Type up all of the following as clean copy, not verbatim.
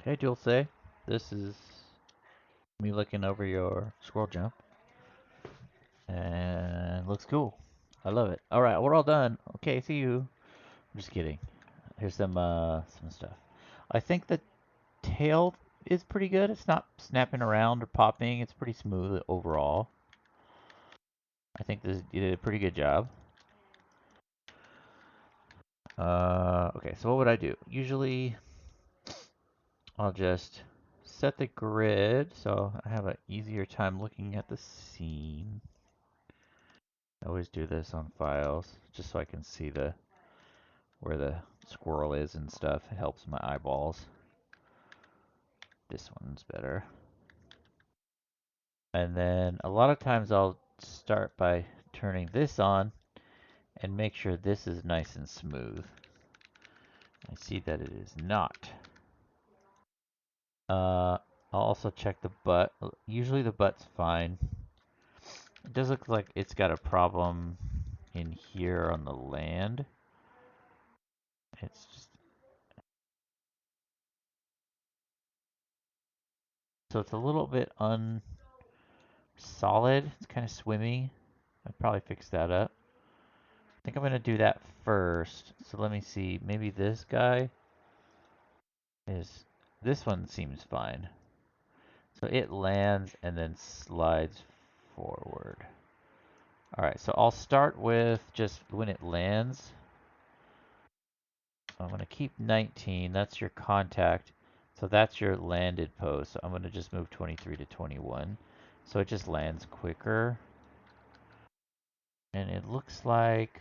Hey Dulce, this is me looking over your squirrel jump, and looks cool. I love it. All right, we're all done. Okay, see you. I'm just kidding. Here's some stuff. I think the tail is pretty good. It's not snapping around or popping. It's pretty smooth overall. I think you did a pretty good job. Okay, so what would I do? Usually, I'll just set the grid so I have an easier time looking at the scene. I always do this on files just so I can see where the squirrel is and stuff. It helps my eyeballs. This one's better. And then a lot of times I'll start by turning this on and make sure this is nice and smooth. I see that it is not. I'll also check the butt. Usually the butt's fine. It does look like it's got a problem in here on the land. It's just so it's a little bit unsolid. It's kind of swimmy. I'd probably fix that up. I think I'm going to do that first. So let me see. Maybe this guy is... This one seems fine. So it lands and then slides forward. Alright, so I'll start with just when it lands. I'm going to keep 19. That's your contact. So that's your landed pose. So I'm going to just move 23 to 21. So it just lands quicker. And it looks like...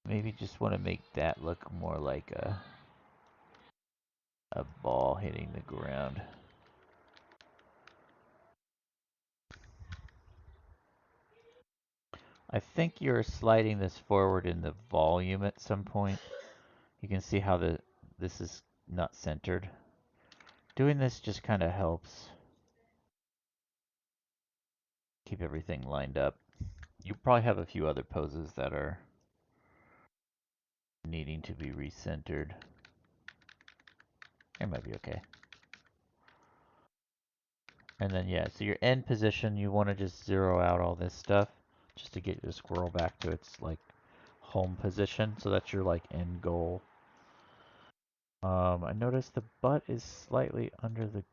Maybe just want to make that look more like a ball hitting the ground. I think you're sliding this forward in the volume at some point. You can see how this is not centered. Doing this just kind of helps keep everything lined up. You probably have a few other poses that are needing to be recentered. It might be okay. And then yeah, so your end position, you want to just zero out all this stuff just to get your squirrel back to its like home position. So that's your like end goal. I noticed the butt is slightly under the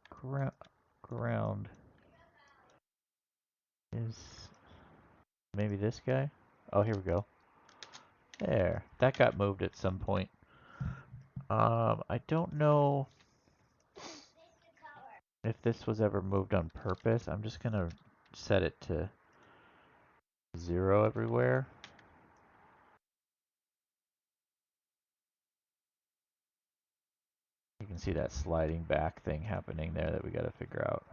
ground. Is maybe this guy? Oh, here we go. There. That got moved at some point. I don't know if this was ever moved on purpose. I'm just gonna set it to 0 everywhere. You can see that sliding back thing happening there that we gotta figure out.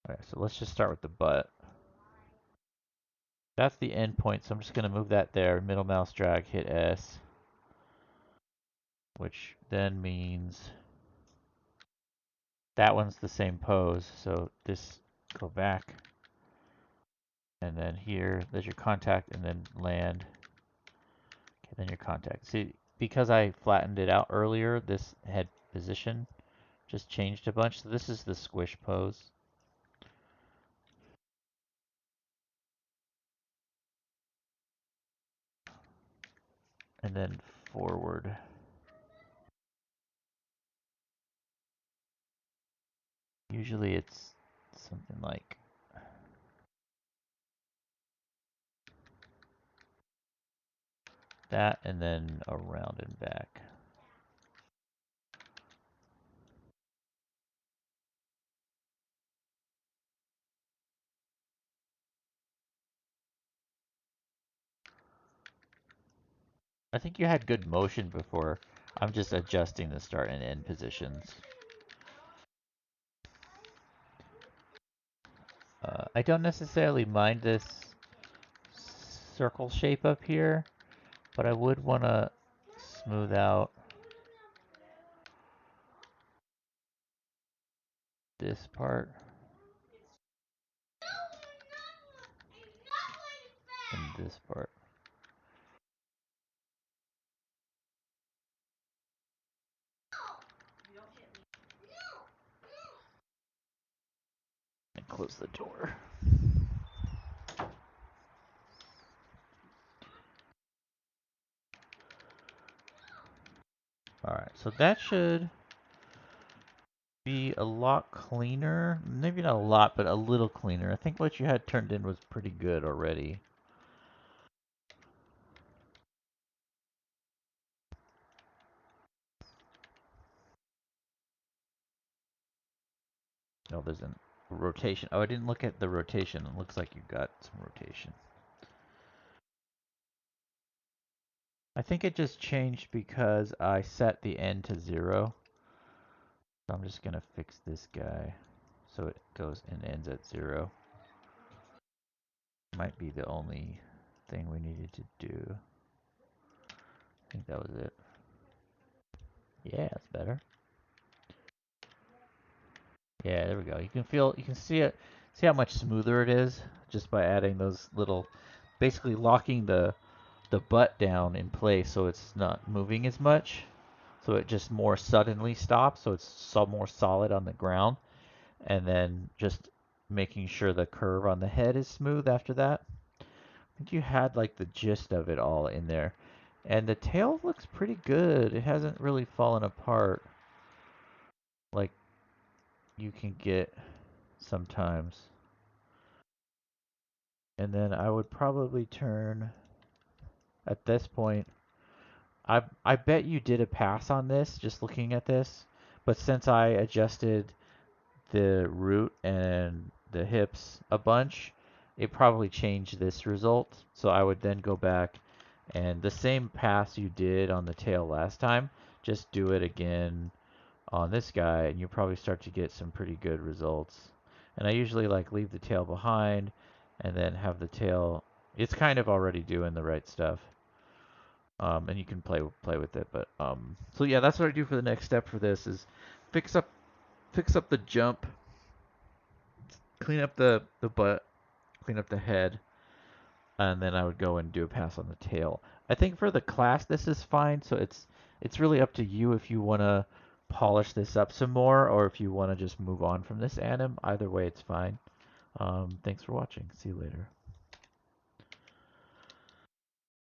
Alright, so let's just start with the butt. That's the end point, so I'm just gonna move that there. Middle mouse drag, hit S. Which then means that one's the same pose. So this, go back. And then here, there's your contact, and then land. Okay, then your contact. See, because I flattened it out earlier, this head position just changed a bunch. So this is the squish pose. And then forward. Usually it's something like that, and then around and back. I think you had good motion before. I'm just adjusting the start and end positions. I don't necessarily mind this circle shape up here, but I would want to smooth out this part. this part. And close the door. Alright, so that should be a lot cleaner. Maybe not a lot, but a little cleaner. I think what you had turned in was pretty good already. Oh, there's a rotation. Oh, I didn't look at the rotation. It looks like you got some rotation. I think it just changed because I set the end to 0. So I'm just going to fix this guy so it goes and ends at 0. Might be the only thing we needed to do. I think that was it. Yeah, that's better. Yeah, there we go. You can see it, see how much smoother it is just by adding those little, basically locking the butt down in place so it's not moving as much. So it just more suddenly stops, so it's more solid on the ground. And then just making sure the curve on the head is smooth after that. I think you had like the gist of it all in there. And the tail looks pretty good. It hasn't really fallen apart like you can get sometimes. And then I would probably turn at this point. I bet you did a pass on this just looking at this, but since I adjusted the root and the hips a bunch, it probably changed this result. So I would then go back and the same pass you did on the tail last time, just do it again on this guy and you probably start to get some pretty good results. And I usually like leave the tail behind and then have the tail, it's kind of already doing the right stuff. And you can play with it, but so yeah, that's what I do for the next step for this is fix up the jump, clean up the butt, clean up the head, and then I would go and do a pass on the tail. I think for the class this is fine, so it's really up to you if you want to polish this up some more or if you want to just move on from this anim. Either way, it's fine. Thanks for watching. See you later.